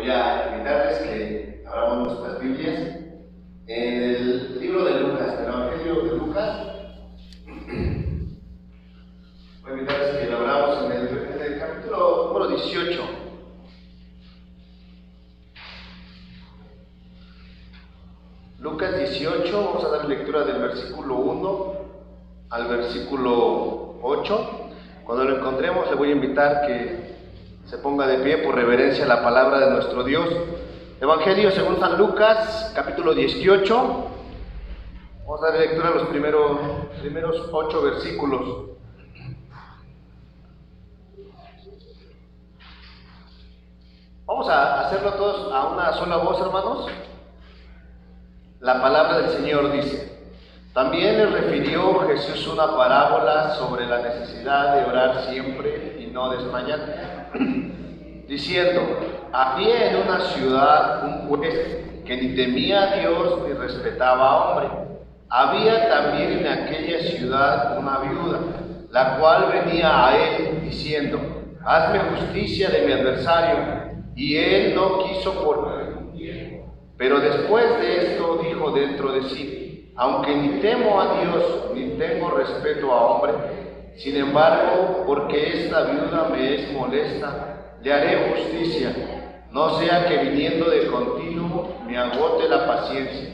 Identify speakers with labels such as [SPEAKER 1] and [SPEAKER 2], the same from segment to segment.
[SPEAKER 1] voy a invitarles que abramos nuestras Biblias en el libro de Lucas, el Evangelio de Lucas. Voy a invitarles que lo abramos en el capítulo número 18. Lucas 18, vamos a dar lectura del versículo 1 al versículo 8. Cuando lo encontremos, le voy a invitar que se ponga de pie por reverencia a la palabra de nuestro Dios. Evangelio según San Lucas, capítulo 18. Vamos a dar lectura a los primeros 8 versículos. Vamos a hacerlo todos a una sola voz, hermanos. La palabra del Señor dice: también les refirió Jesús una parábola sobre la necesidad de orar siempre y no desmayar, diciendo: había en una ciudad un juez que ni temía a Dios ni respetaba a hombre. Había también en aquella ciudad una viuda, la cual venía a él diciendo: hazme justicia de mi adversario. Y él no quiso por algún tiempo. Pero después de esto dijo dentro de sí: aunque ni temo a Dios ni tengo respeto a hombre, sin embargo, porque esta viuda me es molesta, le haré justicia, no sea que viniendo de continuo me agote la paciencia.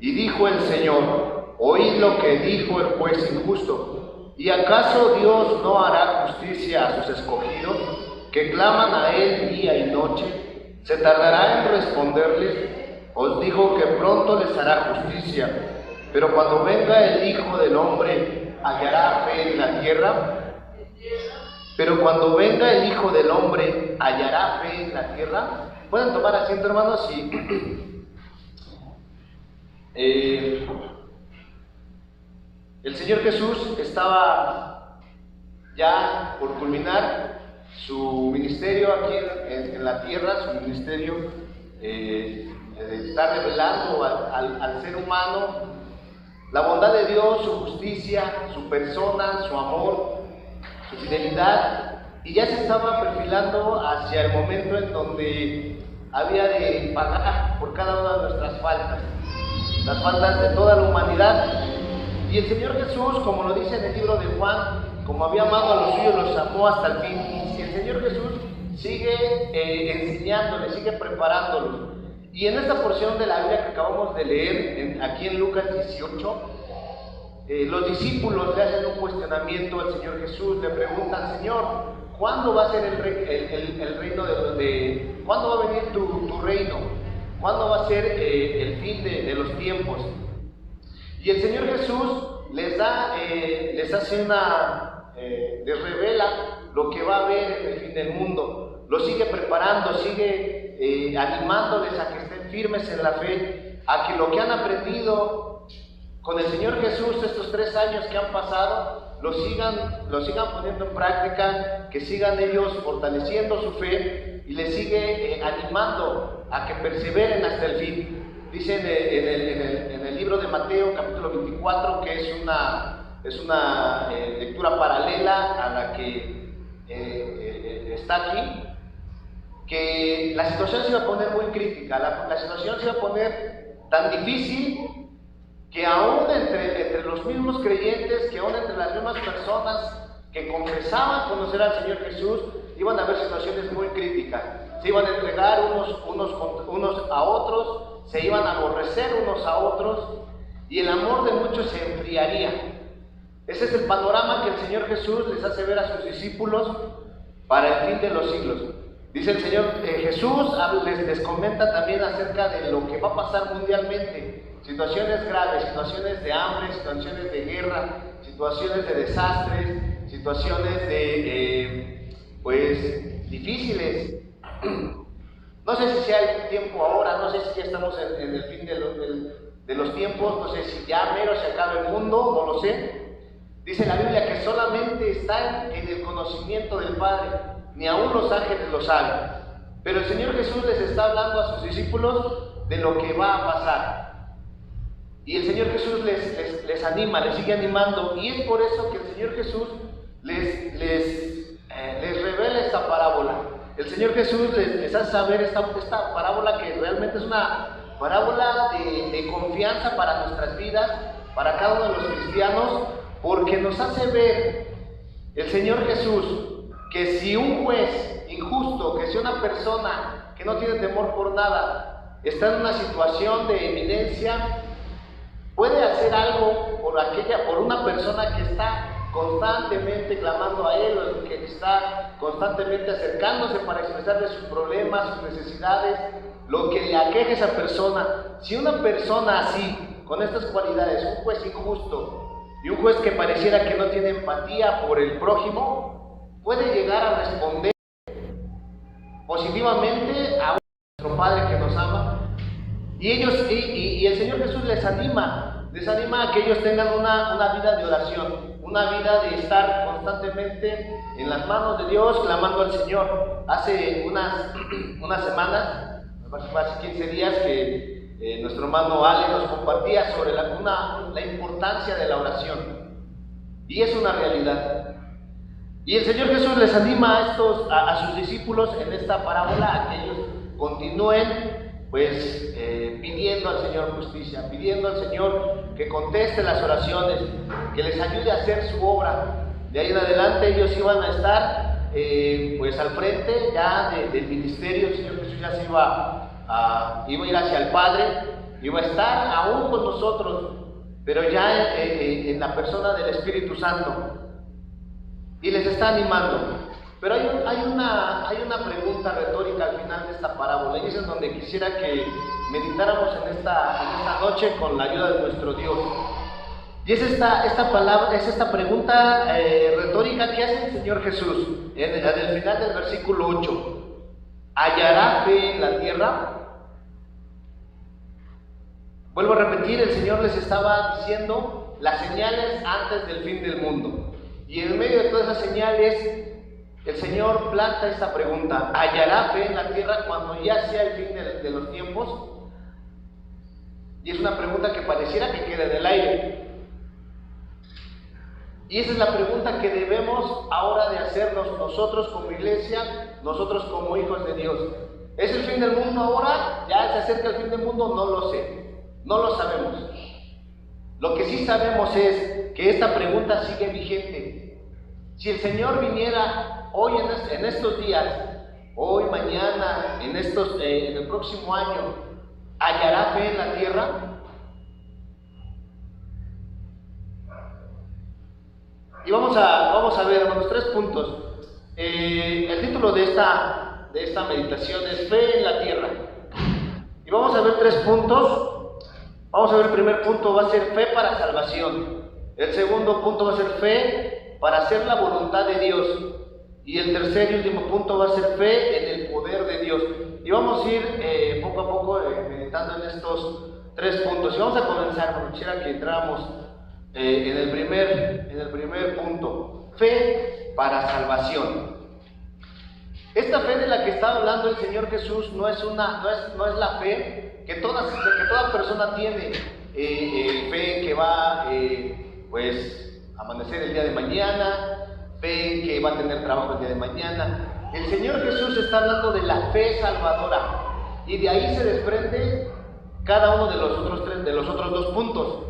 [SPEAKER 1] Y dijo el Señor: oíd lo que dijo el juez injusto. ¿Y acaso Dios no hará justicia a sus escogidos, que claman a Él día y noche? ¿Se tardará en responderles? Os digo que pronto les hará justicia. Pero cuando venga el Hijo del Hombre, ¿hallará fe en la tierra? Pero cuando venga el Hijo del Hombre, ¿hallará fe en la tierra? Pueden tomar asiento, hermanos, y el Señor Jesús estaba ya por culminar su ministerio aquí en la tierra, su ministerio de estar revelando al ser humano la bondad de Dios, su justicia, su persona, su amor, su fidelidad, y ya se estaba perfilando hacia el momento en donde había de pagar por cada una de nuestras faltas, las faltas de toda la humanidad. Y el Señor Jesús, como lo dice en el libro de Juan, como había amado a los suyos, los amó hasta el fin. Y el Señor Jesús sigue enseñándoles, sigue preparándolos. Y en esta porción de la Biblia que acabamos de leer, aquí en Lucas 18, los discípulos le hacen un cuestionamiento al Señor Jesús, le preguntan: Señor, ¿cuándo va a ser el reino cuándo va a venir tu reino? ¿Cuándo va a ser el fin de los tiempos? Y el Señor Jesús les revela lo que va a haber en el fin del mundo. Lo sigue preparando, sigue animándoles a que estén firmes en la fe, a que lo que han aprendido con el Señor Jesús estos 3 años que han pasado, lo sigan poniendo en práctica, que sigan ellos fortaleciendo su fe, y les sigue animando a que perseveren hasta el fin. Dice en el libro de Mateo, capítulo 24, que es una lectura paralela a la que está aquí, que la situación se iba a poner muy crítica, la situación se iba a poner tan difícil que aún entre los mismos creyentes, que aún entre las mismas personas que confesaban conocer al Señor Jesús, iban a haber situaciones muy críticas. Se iban a entregar unos a otros, se iban a aborrecer unos a otros, y el amor de muchos se enfriaría. Ese es el panorama que el Señor Jesús les hace ver a sus discípulos para el fin de los siglos. Dice el Señor Jesús, les comenta también acerca de lo que va a pasar mundialmente: situaciones graves, situaciones de hambre, situaciones de guerra, situaciones de desastres, situaciones difíciles. No sé si sea el tiempo ahora, no sé si ya estamos en el fin de los tiempos, no sé si ya mero se acaba el mundo, no lo sé. Dice la Biblia que solamente está en el conocimiento del Padre, ni aún los ángeles lo saben. Pero el Señor Jesús les está hablando a sus discípulos de lo que va a pasar. Y el Señor Jesús les anima, les sigue animando, y es por eso que el Señor Jesús les revela esta parábola. el Señor Jesús les hace saber esta parábola, que realmente es una parábola de confianza para nuestras vidas, para cada uno de los cristianos, porque nos hace ver el Señor Jesús que si un juez injusto, que si una persona que no tiene temor por nada, está en una situación de evidencia, puede hacer algo por una persona que está constantemente clamando a Él, o que está constantemente acercándose para expresarle sus problemas, sus necesidades, lo que le aqueja a esa persona. Si una persona así, con estas cualidades, un juez injusto y un juez que pareciera que no tiene empatía por el prójimo, puede llegar a responder positivamente a nuestro Padre que nos ama, y el Señor Jesús les anima a que ellos tengan una vida de oración, una vida de estar constantemente en las manos de Dios, clamando al Señor. Hace unas semanas, hace 15 días, que nuestro hermano Ale nos compartía sobre la importancia de la oración, y es una realidad. Y el Señor Jesús les anima a sus discípulos en esta parábola a que ellos continúen pidiendo al Señor justicia, pidiendo al Señor que conteste las oraciones, que les ayude a hacer su obra. De ahí en adelante ellos iban a estar al frente ya del ministerio. El Señor Jesús ya se iba a ir hacia el Padre, iba a estar aún con nosotros, pero ya en la persona del Espíritu Santo, y les está animando. Pero hay una pregunta retórica al final de esta parábola, y es en donde quisiera que meditáramos en esta noche con la ayuda de nuestro Dios. Y es esta pregunta retórica que hace el Señor Jesús en el final del versículo 8. ¿Hallará fe en la tierra? Vuelvo a repetir, el Señor les estaba diciendo las señales antes del fin del mundo. Y en medio de todas esas señales, el Señor planta esta pregunta: ¿hallará fe en la tierra cuando ya sea el fin de los tiempos? Y es una pregunta que pareciera que queda en el aire. Y esa es la pregunta que debemos ahora de hacernos nosotros como iglesia, nosotros como hijos de Dios. ¿Es el fin del mundo ahora? ¿Ya se acerca el fin del mundo? No lo sé, no lo sabemos. Lo que sí sabemos es que esta pregunta sigue vigente. Si el Señor viniera hoy en estos días, hoy, mañana, en el próximo año, ¿hallará fe en la tierra? Y vamos a ver, hermanos, 3 puntos. El título de esta meditación es Fe en la tierra. Y vamos a ver 3 puntos. Vamos a ver, el primer punto va a ser fe para salvación. El segundo punto va a ser fe para hacer la voluntad de Dios. Y el tercer y último punto va a ser fe en el poder de Dios. Y vamos a ir poco a poco meditando en estos 3 puntos. Y vamos a comenzar, como quisiera que entráramos en el primer punto: fe para salvación. Esta fe de la que está hablando el Señor Jesús no es la fe que toda persona tiene, fe que va a amanecer el día de mañana, fe que va a tener trabajo el día de mañana. El Señor Jesús está hablando de la fe salvadora, y de ahí se desprende cada uno de los otros 2 puntos,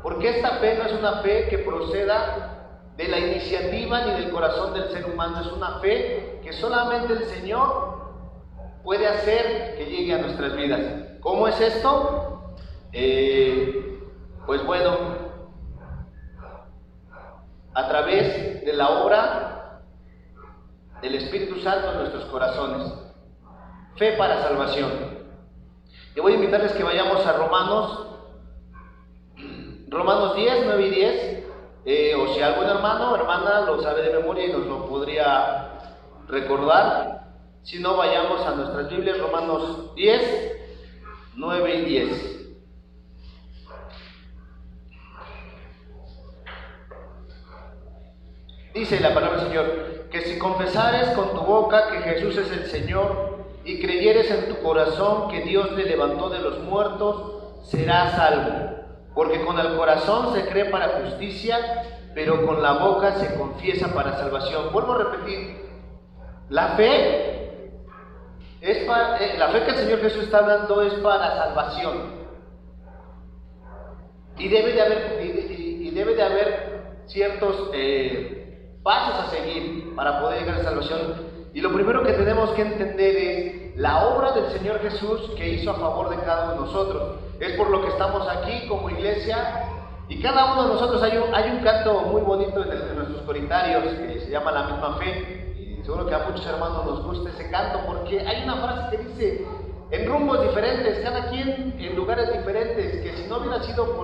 [SPEAKER 1] porque esta fe no es una fe que proceda de la iniciativa ni del corazón del ser humano. Es una fe que solamente el Señor puede hacer que llegue a nuestras vidas. ¿Cómo es esto? A través de la obra del Espíritu Santo en nuestros corazones. Fe para salvación. Y voy a invitarles que vayamos a Romanos 10, 9 y 10. O si algún hermano o hermana lo sabe de memoria y nos lo podría recordar. Si no, vayamos a nuestras Biblias, Romanos 10, 9 y 10. Dice la palabra del Señor: que si confesares con tu boca que Jesús es el Señor y creyeres en tu corazón que Dios le levantó de los muertos, serás salvo. Porque con el corazón se cree para justicia, pero con la boca se confiesa para salvación. Vuelvo a repetir: la fe La fe que el Señor Jesús está dando es para salvación. Y debe de haber ciertos pasos a seguir para poder llegar a la salvación. Y lo primero que tenemos que entender es la obra del Señor Jesús que hizo a favor de cada uno de nosotros. Es por lo que estamos aquí como iglesia. Y cada uno de nosotros hay un canto muy bonito en nuestros coritarios que se llama La Misma Fe. Y seguro que a muchos hermanos nos gusta ese canto porque hay una frase que dice: en rumbos diferentes, cada quien en lugares diferentes, que si no hubiera sido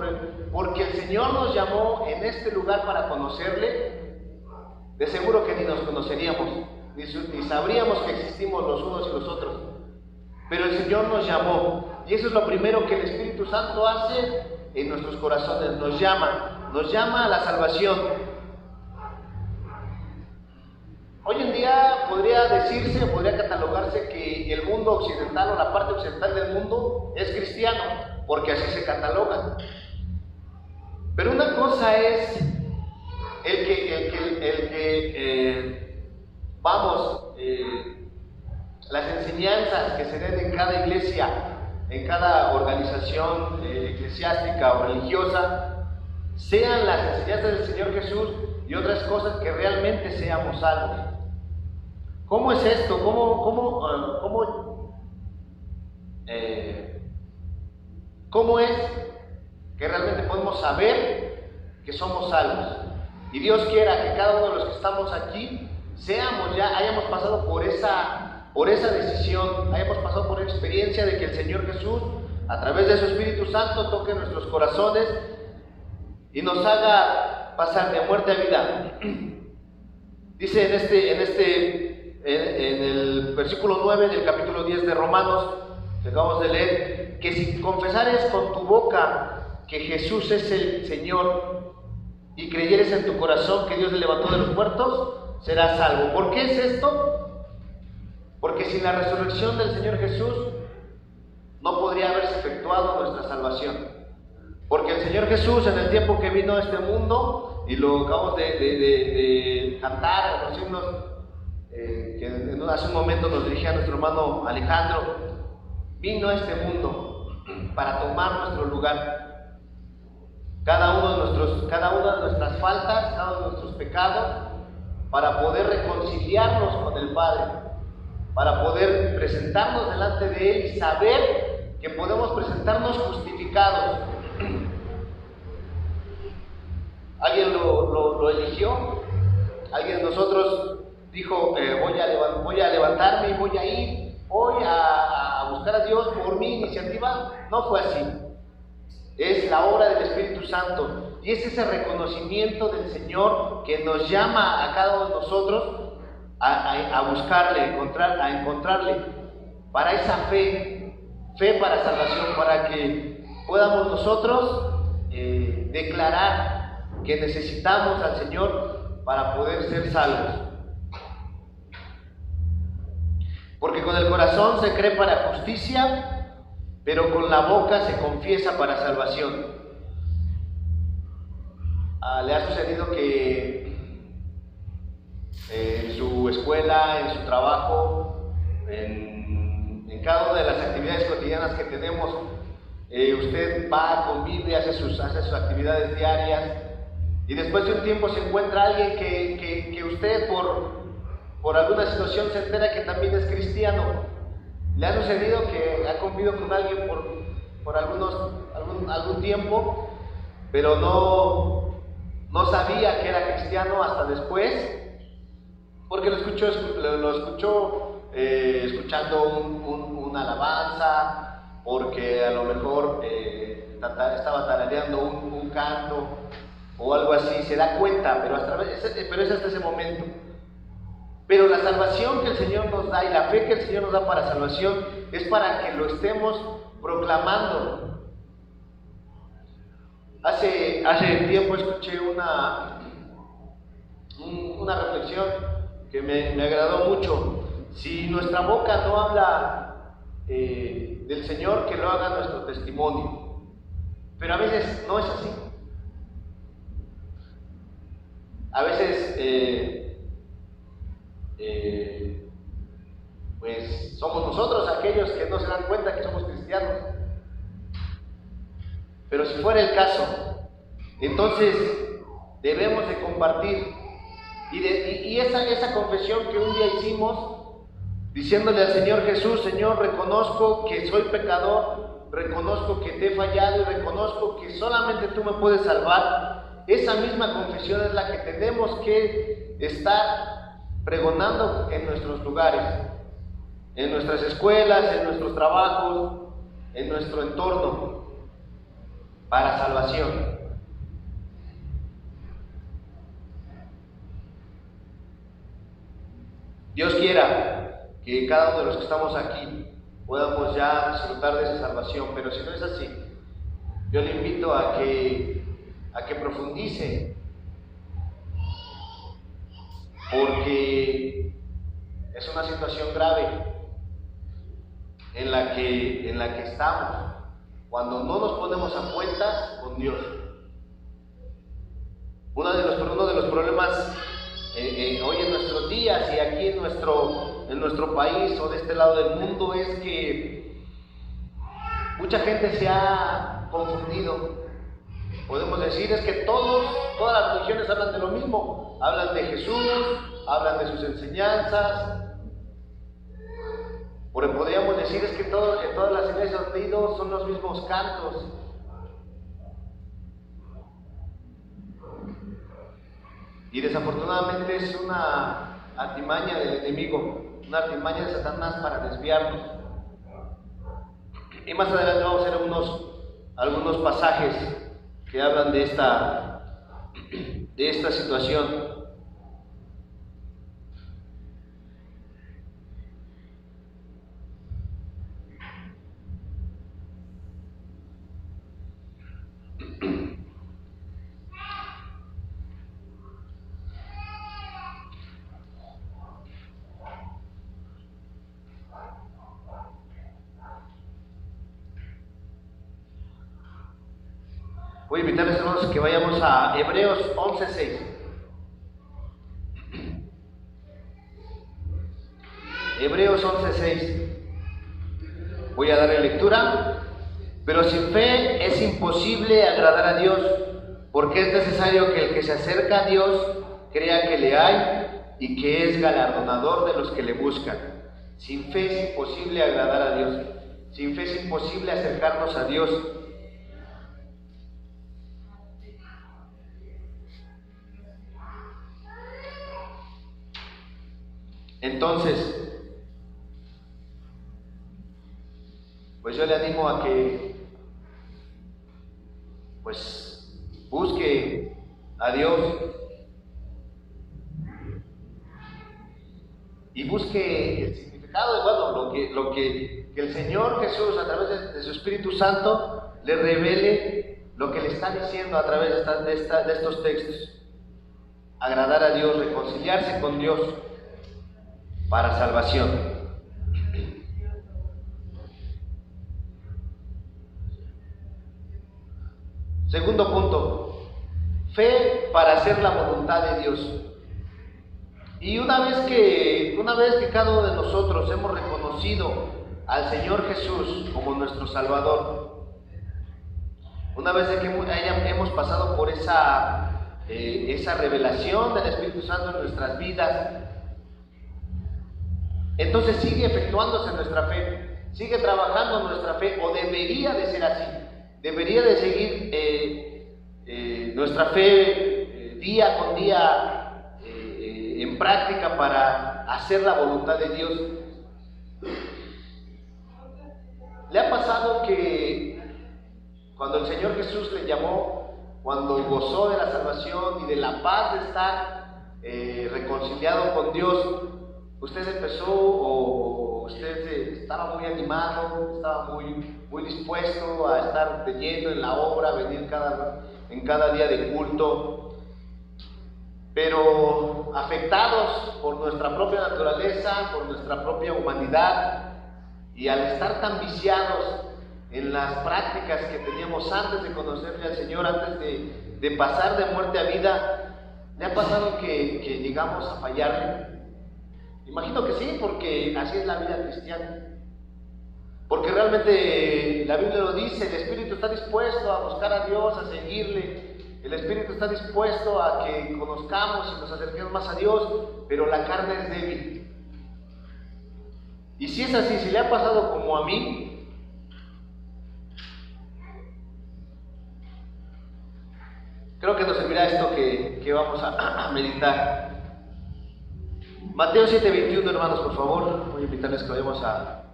[SPEAKER 1] porque el Señor nos llamó en este lugar para conocerle, de seguro que ni nos conoceríamos, ni sabríamos que existimos los unos y los otros. Pero el Señor nos llamó, y eso es lo primero que el Espíritu Santo hace en nuestros corazones, nos llama a la salvación. Hoy en día podría catalogarse que el mundo occidental o la parte occidental del mundo es cristiano, porque así se cataloga. Pero una cosa es las enseñanzas que se den en cada iglesia, en cada organización eclesiástica o religiosa, sean las enseñanzas del Señor Jesús, y otras cosas que realmente seamos salvos. ¿Cómo es esto? ¿Cómo es que realmente podemos saber que somos salvos? Y Dios quiera que cada uno de los que estamos aquí hayamos pasado por esa decisión, hayamos pasado por la experiencia de que el Señor Jesús, a través de su Espíritu Santo, toque nuestros corazones y nos haga pasar de muerte a vida. Dice en el versículo 9 del capítulo 10 de Romanos, que acabamos de leer, que si confesares con tu boca que Jesús es el Señor y creyeres en tu corazón que Dios le levantó de los muertos, serás salvo. ¿Por qué es esto? Porque sin la resurrección del Señor Jesús no podría haberse efectuado nuestra salvación. Porque el Señor Jesús, en el tiempo que vino a este mundo, y lo acabamos de cantar en los himnos que hace un momento nos dirigía nuestro hermano Alejandro, vino a este mundo para tomar nuestro lugar. Cada una de nuestras faltas, cada uno de nuestros pecados, para poder reconciliarnos con el Padre, para poder presentarnos delante de Él y saber que podemos presentarnos justificados. ¿Alguien lo eligió? ¿Alguien de nosotros dijo, voy a levantarme y voy a ir hoy a buscar a Dios por mi iniciativa? No fue así. Es la obra del Espíritu Santo, y es ese reconocimiento del Señor que nos llama a cada uno de nosotros a buscarle, a encontrarle, para esa fe para salvación, para que podamos nosotros declarar que necesitamos al Señor para poder ser salvos. Porque con el corazón se cree para justicia, pero con la boca se confiesa para salvación. ¿Le ha sucedido que en su escuela, en su trabajo, en cada una de las actividades cotidianas que tenemos, usted va, convive, hace sus actividades diarias, y después de un tiempo se encuentra alguien que usted por alguna situación se entera que también es cristiano? ¿Le ha sucedido que ha convivido con alguien por algún tiempo, pero no sabía que era cristiano hasta después? Porque lo escuchó escuchando una alabanza, porque a lo mejor estaba tarareando un canto o algo así, se da cuenta, pero es hasta ese momento. Pero la salvación que el Señor nos da y la fe que el Señor nos da para salvación es para que lo estemos proclamando. Hace tiempo escuché una reflexión que me agradó mucho. Si nuestra boca no habla del Señor, que lo haga nuestro testimonio. Pero a veces no es así. A veces pues somos nosotros si fuera el caso, entonces debemos de compartir y esa confesión que un día hicimos, diciéndole al Señor Jesús: Señor, reconozco que soy pecador, reconozco que te he fallado y reconozco que solamente tú me puedes salvar. Esa misma confesión es la que tenemos que estar pregonando en nuestros lugares, en nuestras escuelas, en nuestros trabajos, en nuestro entorno, para salvación. Dios quiera que cada uno de los que estamos aquí podamos ya disfrutar de esa salvación, pero si no es así, yo le invito a que profundice, porque es una situación grave en la que estamos cuando no nos ponemos a cuentas con Dios. Uno de los problemas hoy en nuestros días y aquí en nuestro país o de este lado del mundo es que mucha gente se ha confundido. Podemos decir es que todas las religiones hablan de lo mismo, hablan de Jesús, hablan de sus enseñanzas. Podríamos decir es que en todas las iglesias donde he ido son los mismos cantos. Y desafortunadamente es una artimaña del enemigo, una artimaña de Satanás para desviarnos. Y más adelante vamos a ver algunos pasajes que hablan de esta situación. Voy a invitarles, hermanos, que vayamos a Hebreos 11:6. Hebreos 11:6. Voy a darle lectura. Pero sin fe es imposible agradar a Dios, porque es necesario que el que se acerca a Dios crea que le hay y que es galardonador de los que le buscan. Sin fe es imposible agradar a Dios. Sin fe es imposible acercarnos a Dios. Entonces, pues yo le animo a que busque a Dios y busque el significado de lo que el Señor Jesús a través de su Espíritu Santo le revele lo que le está diciendo a través de estos textos. Agradar a Dios, reconciliarse con Dios para salvación. Segundo punto, fe para hacer la voluntad de Dios. Y una vez que cada uno de nosotros hemos reconocido al Señor Jesús como nuestro Salvador, una vez que hemos pasado por esa revelación del Espíritu Santo en nuestras vidas, entonces sigue efectuándose nuestra fe, sigue trabajando nuestra fe, o debería de ser así. Debería de seguir nuestra fe día con día en práctica para hacer la voluntad de Dios. ¿Le ha pasado que cuando el Señor Jesús le llamó, cuando gozó de la salvación y de la paz de estar reconciliado con Dios, usted empezó o usted estaba muy animado, estaba muy dispuesto a estar de lleno en la obra, venir en cada día de culto, pero afectados por nuestra propia naturaleza, por nuestra propia humanidad, y al estar tan viciados en las prácticas que teníamos antes de conocerle al Señor, antes de pasar de muerte a vida, ¿le ha pasado que llegamos a fallarle? Imagino que sí, porque así es la vida cristiana. Porque realmente la Biblia lo dice, el espíritu está dispuesto a buscar a Dios, a seguirle. El espíritu está dispuesto a que conozcamos y nos acerquemos más a Dios, pero la carne es débil. Y si es así, si le ha pasado como a mí, creo que nos servirá esto que vamos a meditar. Mateo 7:21, hermanos, por favor. Voy a invitarles que vayamos a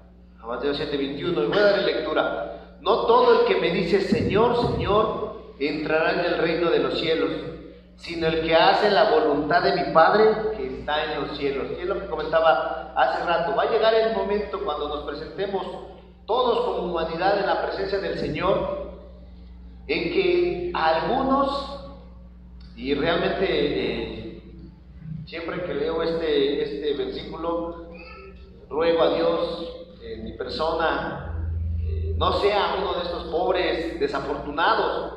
[SPEAKER 1] Mateo 7:21 y voy a darle lectura. No todo el que me dice Señor, Señor, entrará en el reino de los cielos, sino el que hace la voluntad de mi Padre que está en los cielos. Y es lo que comentaba hace rato. Va a llegar el momento cuando nos presentemos todos como humanidad en la presencia del Señor, en que a algunos, y realmente siempre que leo este versículo, ruego a Dios en mi persona, no sea uno de estos pobres desafortunados,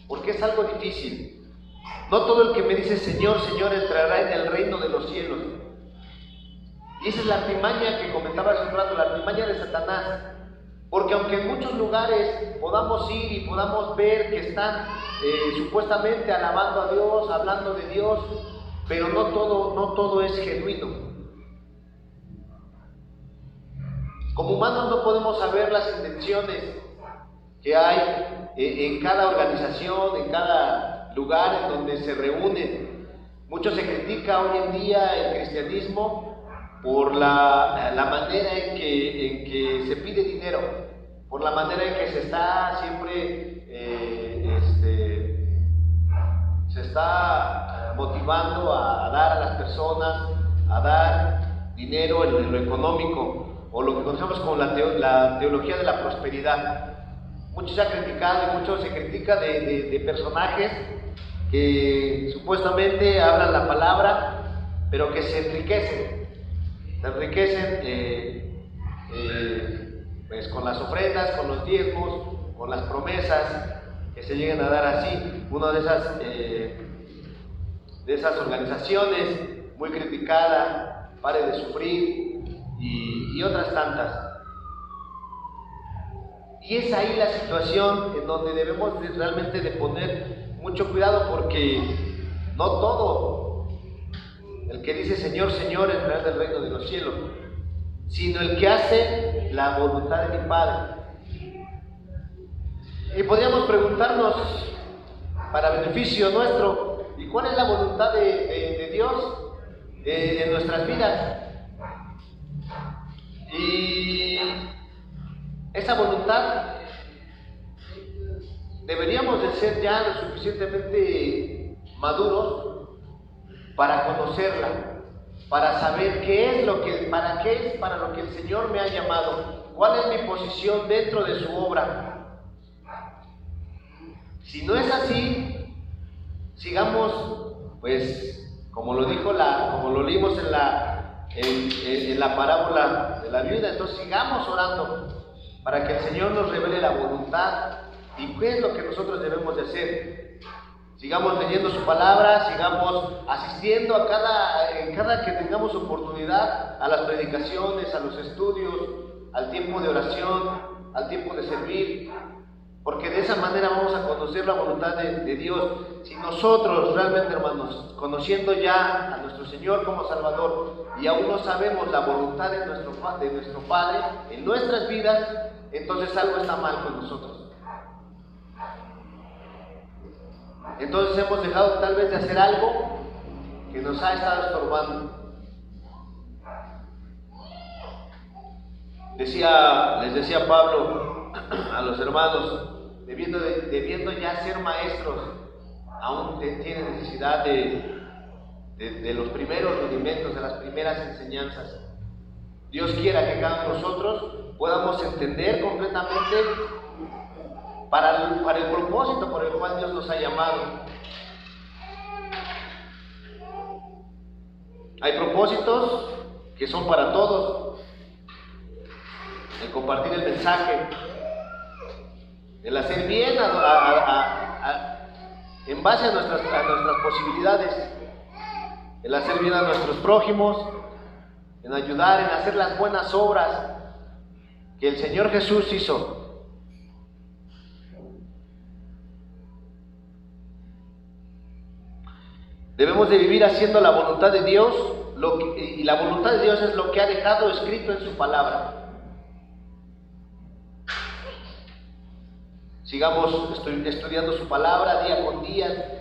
[SPEAKER 1] porque es algo difícil. No todo el que me dice Señor, Señor entrará en el reino de los cielos. Y esa es la artimaña que comentaba hace un rato, la artimaña de Satanás. Porque aunque en muchos lugares podamos ir y podamos ver que están supuestamente alabando a Dios, hablando de Dios, pero no todo es genuino. Como humanos no podemos saber las intenciones que hay en cada organización, en cada lugar en donde se reúnen. Mucho se critica hoy en día el cristianismo por la manera en que se pide dinero, por la manera en que se está siempre se está motivando a dar a las personas, a dar dinero en lo económico, o lo que conocemos como la teología de la prosperidad. Mucho se ha criticado y mucho se critica de personajes que supuestamente hablan la palabra, pero que se enriquecen pues con las ofrendas, con los diezmos, con las promesas que se llegan a dar así. Una de esas organizaciones muy criticada, Pare de Sufrir y otras tantas. Y es ahí la situación en donde debemos realmente de poner mucho cuidado, porque no todo el que dice Señor, Señor entrará en el reino de los cielos, sino el que hace la voluntad de mi Padre. Y podríamos preguntarnos, para beneficio nuestro, ¿y cuál es la voluntad de Dios en nuestras vidas? Y esa voluntad deberíamos de ser ya lo suficientemente maduros para conocerla, para saber para lo que el Señor me ha llamado, cuál es mi posición dentro de su obra. Si no es así, sigamos, pues, como lo leímos en la parábola de la viuda. Entonces sigamos orando para que el Señor nos revele la voluntad y qué es lo que nosotros debemos de hacer. Sigamos leyendo su palabra, sigamos asistiendo en cada que tengamos oportunidad a las predicaciones, a los estudios, al tiempo de oración, al tiempo de servir, porque de esa manera vamos a conocer la voluntad de Dios. Si nosotros realmente, hermanos, conociendo ya a nuestro Señor como Salvador y aún no sabemos la voluntad de nuestro Padre en nuestras vidas, entonces algo está mal con nosotros. Entonces hemos dejado tal vez de hacer algo que nos ha estado estorbando. Les decía Pablo a los hermanos, debiendo ya ser maestros, aún tiene necesidad de los primeros rudimentos, de las primeras enseñanzas. Dios quiera que cada uno de nosotros podamos entender completamente para el propósito por el cual Dios nos ha llamado. Hay propósitos que son para todos: el compartir el mensaje, el hacer bien en base a nuestras posibilidades, el hacer bien a nuestros prójimos, en ayudar, en hacer las buenas obras, que el Señor Jesús hizo. Debemos de vivir haciendo la voluntad de Dios, y la voluntad de Dios es lo que ha dejado escrito en su palabra. Sigamos estudiando su palabra día con día.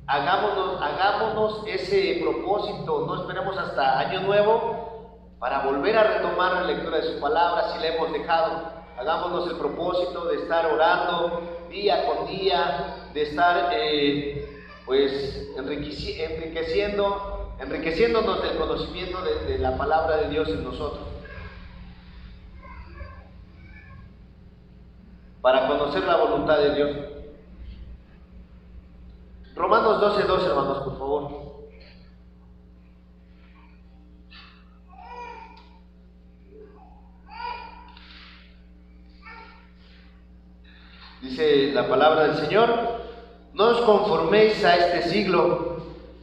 [SPEAKER 1] Hagámonos ese propósito, no esperemos hasta Año Nuevo para volver a retomar la lectura de su palabra si la hemos dejado. Hagámonos el propósito de estar orando día con día, de estar enriqueciéndonos del conocimiento de la palabra de Dios en nosotros, para conocer la voluntad de Dios. Romanos 12:2, hermanos, por favor. Dice la palabra del Señor: no os conforméis a este siglo,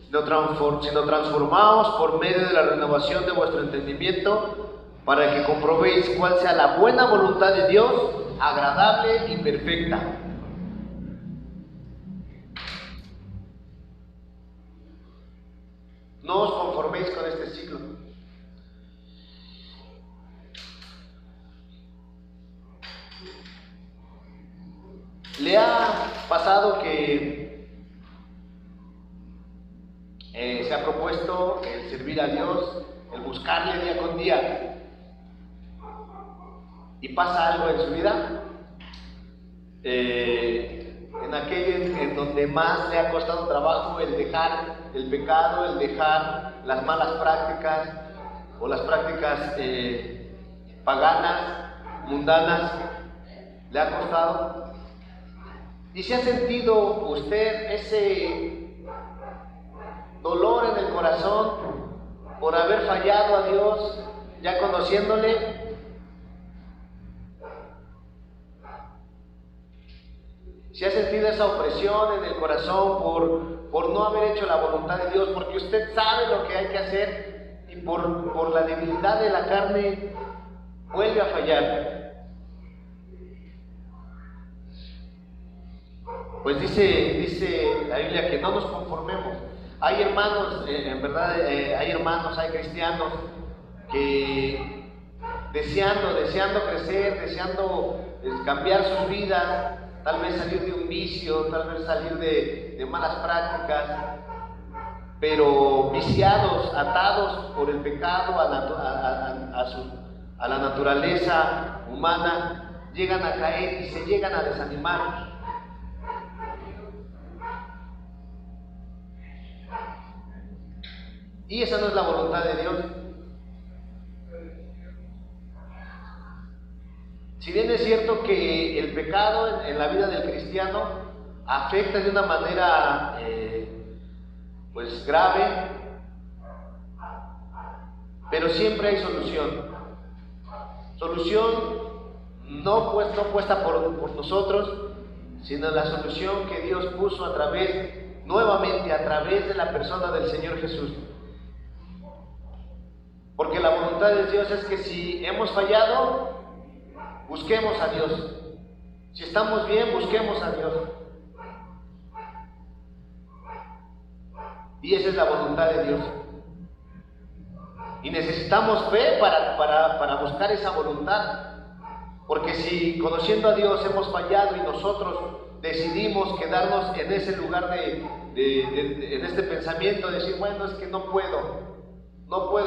[SPEAKER 1] sino transformaos por medio de la renovación de vuestro entendimiento, para que comprobéis cuál sea la buena voluntad de Dios, agradable y perfecta. No os conforméis con este siglo. ¿Le ha pasado que se ha propuesto el servir a Dios, el buscarle día con día, y pasa algo en su vida? En aquel en donde más le ha costado trabajo el dejar el pecado, el dejar las malas prácticas o las prácticas paganas, mundanas, le ha costado. ¿Y si ha sentido usted ese dolor en el corazón por haber fallado a Dios ya conociéndole? Si ha sentido esa opresión en el corazón por no haber hecho la voluntad de Dios, porque usted sabe lo que hay que hacer y por la debilidad de la carne vuelve a fallar. Pues dice la Biblia que no nos conformemos. Hay hermanos, en verdad, hay cristianos que deseando crecer, deseando cambiar sus vidas, tal vez salir de un vicio, tal vez salir de malas prácticas, pero viciados, atados por el pecado a la naturaleza humana, llegan a caer y se llegan a desanimar. Y esa no es la voluntad de Dios. Si bien es cierto que el pecado en la vida del cristiano afecta de una manera grave, pero siempre hay solución. Solución no puesta por nosotros, sino la solución que Dios puso nuevamente a través de la persona del Señor Jesús. Porque la voluntad de Dios es que si hemos fallado, busquemos a Dios. Si estamos bien, busquemos a Dios. Y esa es la voluntad de Dios. Y necesitamos fe para buscar esa voluntad. Porque si conociendo a Dios hemos fallado y nosotros decidimos quedarnos en ese lugar en este pensamiento, de decir, bueno, es que no puedo,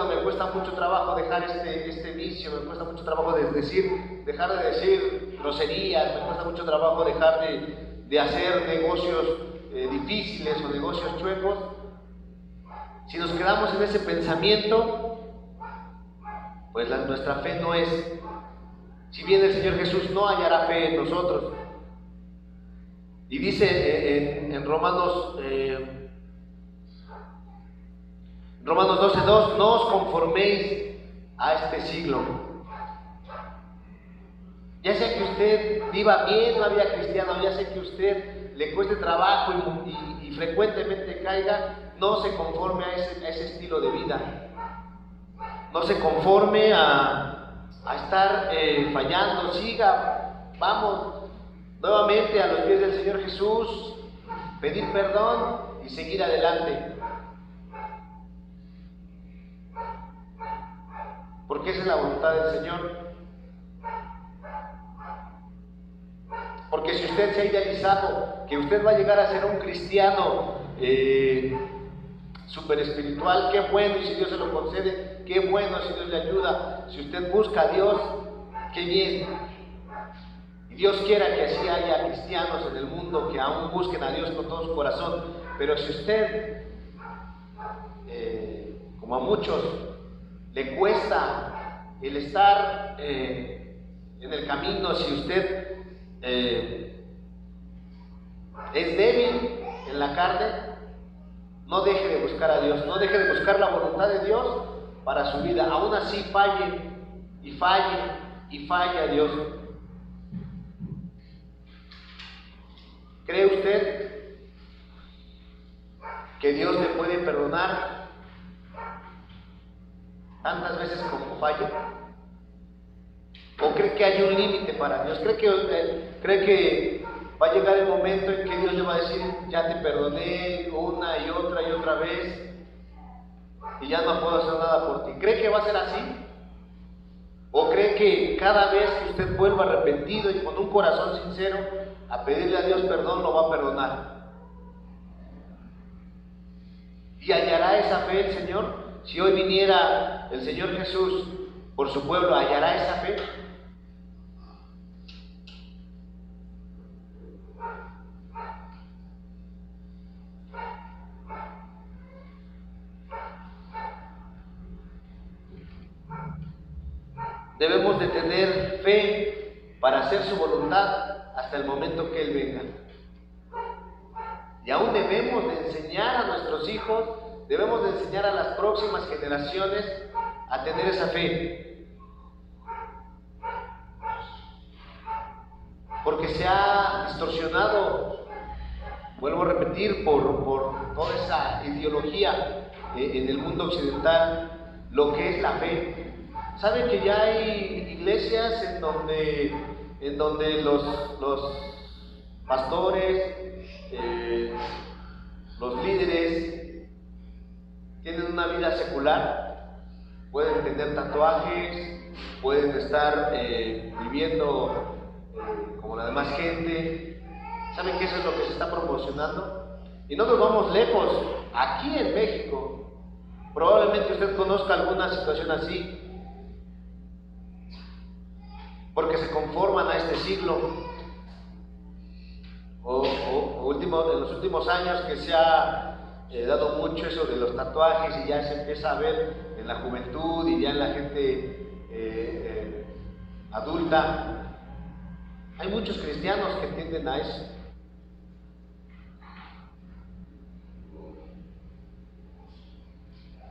[SPEAKER 1] me cuesta mucho trabajo dejar este vicio, me cuesta mucho trabajo dejar de decir groserías, me cuesta mucho trabajo dejar de hacer negocios difíciles o negocios chuecos. Si nos quedamos en ese pensamiento, pues nuestra fe no es. Si bien el Señor Jesús no hallará fe en nosotros. Y dice en Romanos 12:2, no os conforméis a este siglo. Ya sea que usted viva bien la vida cristiana, ya sea que usted le cueste trabajo y frecuentemente caiga, no se conforme a ese estilo de vida. No se conforme a a estar fallando. Siga, vamos nuevamente a los pies del Señor Jesús, pedir perdón y seguir adelante. Porque esa es la voluntad del Señor. Porque si usted se ha idealizado que usted va a llegar a ser un cristiano súper espiritual, qué bueno, y si Dios se lo concede, qué bueno, si Dios le ayuda. Si usted busca a Dios, qué bien. Y Dios quiera que así haya cristianos en el mundo que aún busquen a Dios con todo su corazón. Pero si usted, como a muchos, le cuesta el estar en el camino, si usted es débil en la carne, no deje de buscar a Dios, no deje de buscar la voluntad de Dios para su vida. Aún así falle y falle y falle a Dios. ¿Cree usted que Dios le puede perdonar tantas veces como falle? ¿O cree que hay un límite para Dios? ¿Cree que va a llegar el momento en que Dios le va a decir, ya te perdoné una y otra vez y ya no puedo hacer nada por ti? ¿Cree que va a ser así? ¿O cree que cada vez que usted vuelva arrepentido y con un corazón sincero a pedirle a Dios perdón, lo va a perdonar? ¿Y hallará esa fe el Señor? Si hoy viniera el Señor Jesús por su pueblo, ¿hallará esa fe? Debemos de tener fe para hacer su voluntad hasta el momento que Él venga. Y aún debemos de enseñar a nuestros hijos, debemos de enseñar a las próximas generaciones a tener esa fe. Porque se ha distorsionado, vuelvo a repetir, por toda esa ideología en el mundo occidental, lo que es la fe. ¿Saben que ya hay iglesias en donde los pastores, los líderes tienen una vida secular? Pueden tener tatuajes, pueden estar viviendo como la demás gente. ¿Saben que eso es lo que se está promocionando? Y no nos vamos lejos, aquí en México, probablemente usted conozca alguna situación así, porque se conforman a este siglo. En los últimos años que se ha dado mucho eso de los tatuajes y ya se empieza a ver en la juventud y ya en la gente adulta. Hay muchos cristianos que tienden a eso.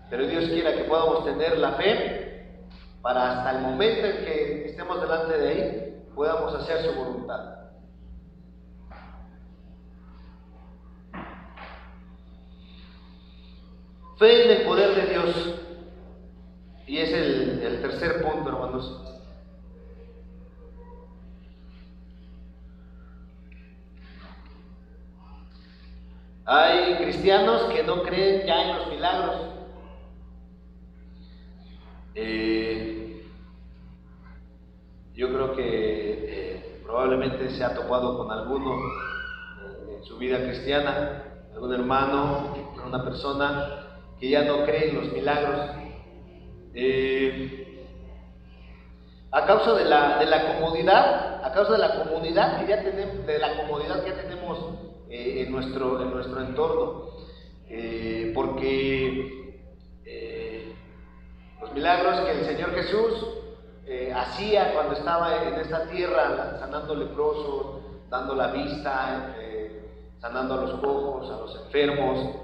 [SPEAKER 1] Pero Dios quiera que podamos tener la fe para hasta el momento en que estemos delante de Él, podamos hacer su voluntad. Fe en el poder de Dios. Y es el tercer punto, hermanos. Hay cristianos que no creen ya en los milagros. Yo creo que probablemente se ha topado con alguno en su vida cristiana, algún hermano, una persona que ya no cree en los milagros, a causa de la comodidad, que ya tenemos, en nuestro entorno, porque los milagros que el Señor Jesús hacía cuando estaba en esta tierra, sanando leprosos, dando la vista, sanando a los cojos, a los enfermos,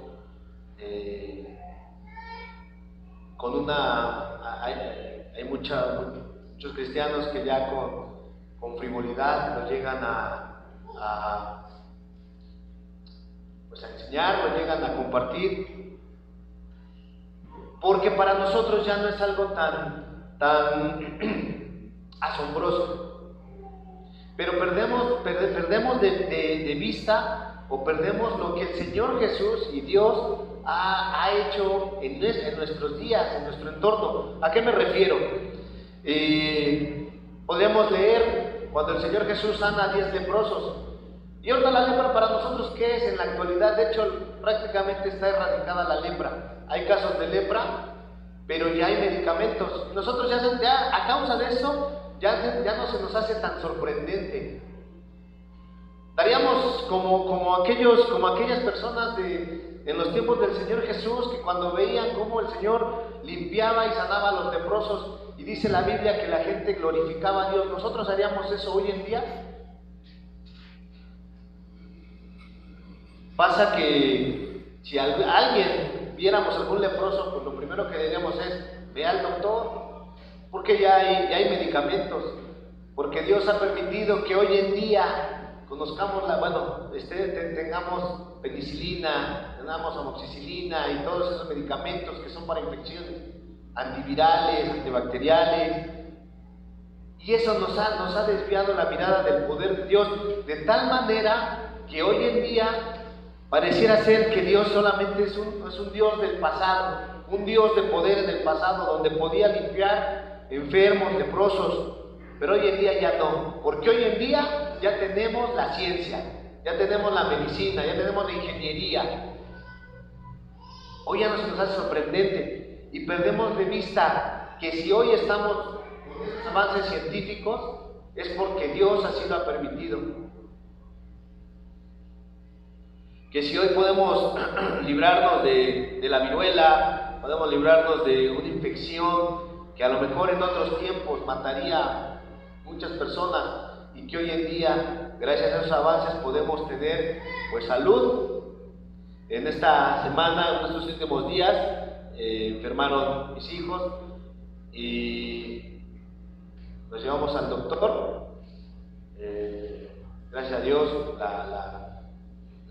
[SPEAKER 1] hay muchos cristianos que ya con frivolidad nos llegan a enseñar, nos llegan a compartir, porque para nosotros ya no es algo tan asombroso. Pero perdemos de vista o perdemos lo que el Señor Jesús y Dios ha hecho en nuestros días, en nuestro entorno. ¿A qué me refiero? Podríamos leer cuando el Señor Jesús sana a 10 leprosos. Y ahorita la lepra para nosotros, ¿qué es en la actualidad? De hecho, prácticamente está erradicada la lepra. Hay casos de lepra, pero ya hay medicamentos. Nosotros ya a causa de eso, ya no se nos hace tan sorprendente. Daríamos como aquellas personas en los tiempos del Señor Jesús, que cuando veían cómo el Señor limpiaba y sanaba a los leprosos, y dice la Biblia que la gente glorificaba a Dios. ¿Nosotros haríamos eso hoy en día? Pasa que si alguien viéramos algún leproso, pues lo primero que diríamos es: ve al doctor, porque ya hay medicamentos, porque Dios ha permitido que hoy en día conozcamos tengamos penicilina, tengamos amoxicilina y todos esos medicamentos que son para infecciones, antivirales, antibacteriales. Y eso nos ha desviado la mirada del poder de Dios, de tal manera que hoy en día pareciera ser que Dios solamente es un Dios del pasado, un Dios de poder del pasado, donde podía limpiar enfermos, leprosos, pero hoy en día ya no, porque hoy en día ya tenemos la ciencia, ya tenemos la medicina, ya tenemos la ingeniería. Hoy ya no se nos hace sorprendente y perdemos de vista que si hoy estamos en esos avances científicos es porque Dios así lo ha permitido. Que si hoy podemos librarnos de la viruela, podemos librarnos de una infección que a lo mejor en otros tiempos mataría a muchas personas, y que hoy en día, gracias a esos avances, podemos tener pues salud. En esta semana, en estos últimos días, enfermaron mis hijos y los llevamos al doctor. Gracias a Dios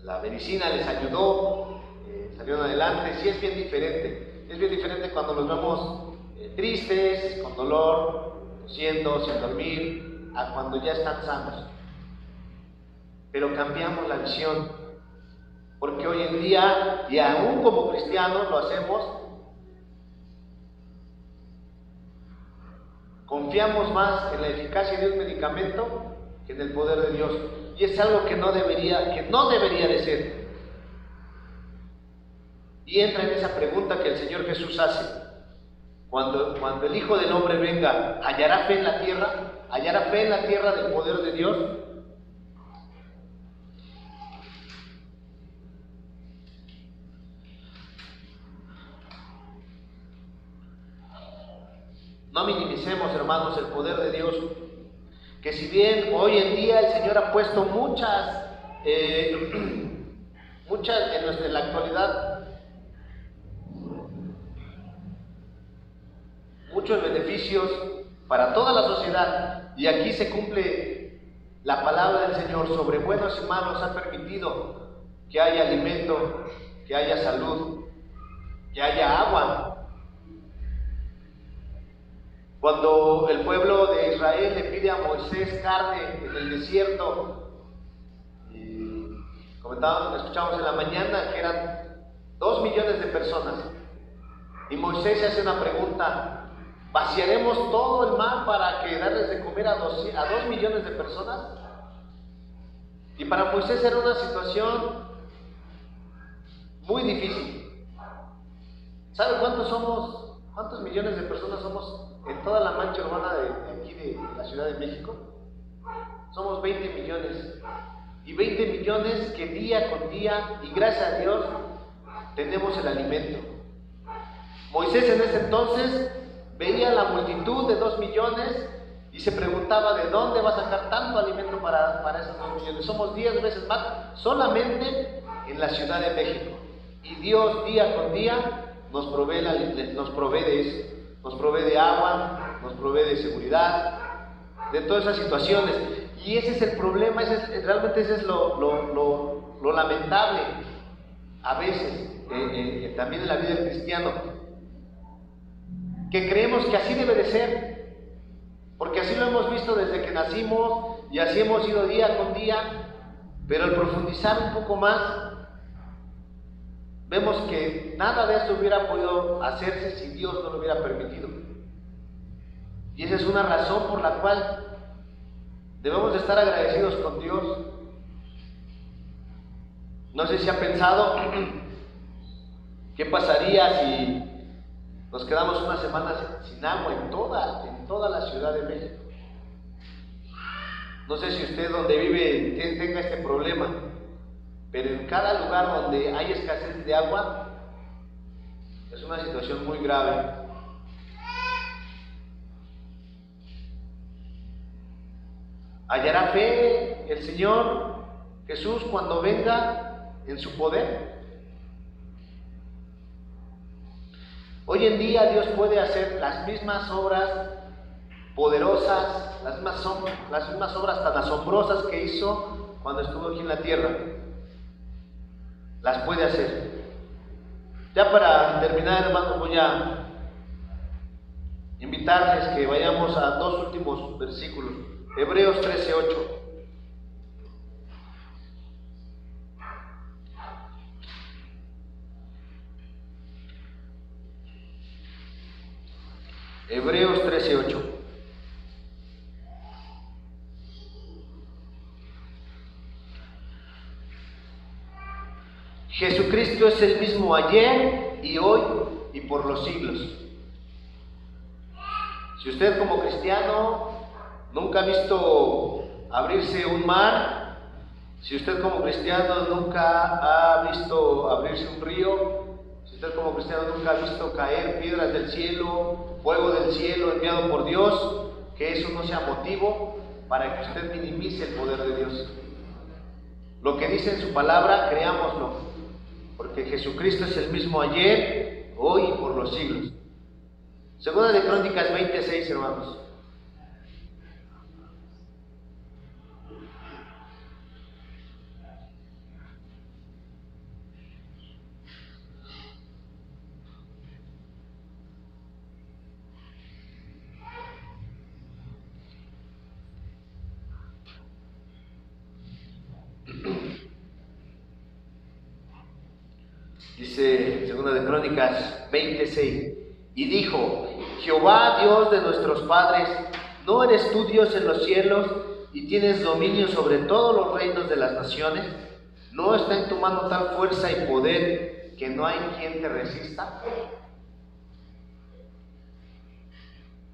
[SPEAKER 1] la medicina les ayudó, salieron adelante. Sí, es bien diferente cuando los vemos tristes, con dolor, tosiendo, sin dormir, a cuando ya están sanos. Pero cambiamos la visión, porque hoy en día, y aún como cristianos lo hacemos, confiamos más en la eficacia de un medicamento que en el poder de Dios. Y es algo que no debería de ser. Y entra en esa pregunta que el Señor Jesús hace: cuando el Hijo del Hombre venga, ¿hallará fe en la tierra? ¿Hallará fe en la tierra del poder de Dios? No minimicemos, hermanos, el poder de Dios. Que si bien hoy en día el Señor ha puesto muchas en la actualidad, muchos beneficios para toda la sociedad, y aquí se cumple la palabra del Señor: sobre buenos y malos ha permitido que haya alimento, que haya salud, que haya agua. Cuando el pueblo de Israel le pide a Moisés carne en el desierto, y escuchábamos en la mañana que eran 2 millones de personas, y Moisés se hace una pregunta: ¿vaciaremos todo el mar para que darles de comer a 2 millones de personas? Y para Moisés era una situación muy difícil. ¿Sabe cuántos millones de personas somos en toda la mancha urbana de aquí de la Ciudad de México? Somos 20 millones. Y 20 millones que día con día, y gracias a Dios, tenemos el alimento. Moisés en ese entonces veía la multitud de 2 millones y se preguntaba: ¿de dónde va a sacar tanto alimento para esos 2 millones? Somos 10 veces más solamente en la Ciudad de México. Y Dios día con día nos provee de eso. Nos provee de agua, nos provee de seguridad, de todas esas situaciones. Y ese es el problema, realmente ese es lo lamentable a veces, también en la vida del cristiano, que creemos que así debe de ser, porque así lo hemos visto desde que nacimos y así hemos ido día con día, pero al profundizar un poco más, vemos que nada de esto hubiera podido hacerse si Dios no lo hubiera permitido. Y esa es una razón por la cual debemos de estar agradecidos con Dios. No sé si han pensado qué pasaría si nos quedamos una semana sin agua en toda la Ciudad de México. No sé si usted donde vive tenga este problema, pero en cada lugar donde hay escasez de agua es una situación muy grave. ¿Hallará fe el Señor Jesús cuando venga en su poder? Hoy en día Dios puede hacer las mismas obras poderosas, las mismas obras tan asombrosas que hizo cuando estuvo aquí en la tierra. Las puede hacer. Ya para terminar, hermanos, voy a invitarles que vayamos a dos últimos versículos. Hebreos 13:8. Hebreos 13:8. Jesucristo es el mismo ayer y hoy y por los siglos. Si usted como cristiano nunca ha visto abrirse un mar, si usted como cristiano nunca ha visto abrirse un río, si usted como cristiano nunca ha visto caer piedras del cielo, fuego del cielo enviado por Dios, que eso no sea motivo para que usted minimice el poder de Dios. Lo que dice en su palabra, creámoslo, porque Jesucristo es el mismo ayer, hoy y por los siglos. Segunda de Crónicas 26, hermanos. Dice Segunda de Crónicas 26, y dijo: Jehová, Dios de nuestros padres, ¿no eres tú Dios en los cielos y tienes dominio sobre todos los reinos de las naciones? ¿No está en tu mano tal fuerza y poder que no hay quien te resista?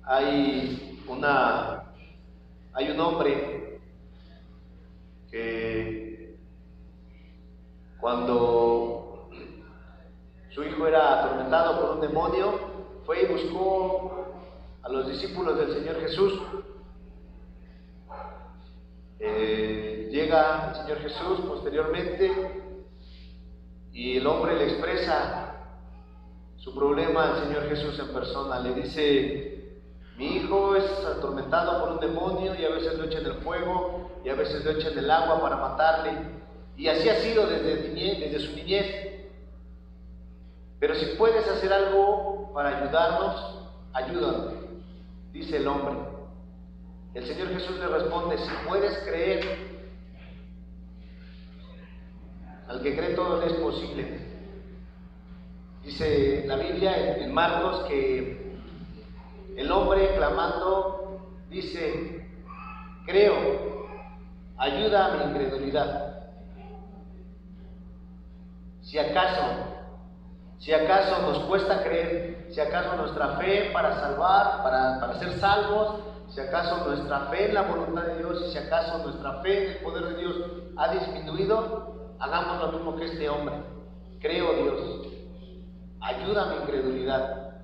[SPEAKER 1] Hay un hombre que cuando su hijo era atormentado por un demonio, fue y buscó a los discípulos del Señor Jesús. Llega el Señor Jesús posteriormente y el hombre le expresa su problema al Señor Jesús en persona. Le dice: mi hijo es atormentado por un demonio y a veces lo echa en el fuego y a veces lo echa en el agua para matarle. Y así ha sido desde su niñez. Pero si puedes hacer algo para ayudarnos, ayúdame, dice el hombre. El Señor Jesús le responde: si puedes creer, al que cree todo le es posible. Dice la Biblia en Marcos que el hombre clamando dice: creo, ayuda a mi incredulidad. Si acaso nos cuesta creer, si acaso nuestra fe para salvar, para ser salvos, si acaso nuestra fe en la voluntad de Dios, y si acaso nuestra fe en el poder de Dios ha disminuido, hagamos lo mismo que este hombre. Creo, Dios, ayuda a mi incredulidad.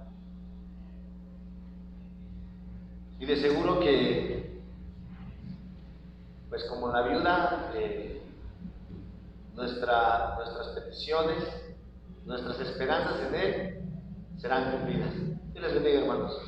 [SPEAKER 1] Y de seguro que, pues como la viuda, nuestras peticiones, nuestras esperanzas en Él serán cumplidas. Dios les bendiga, hermanos.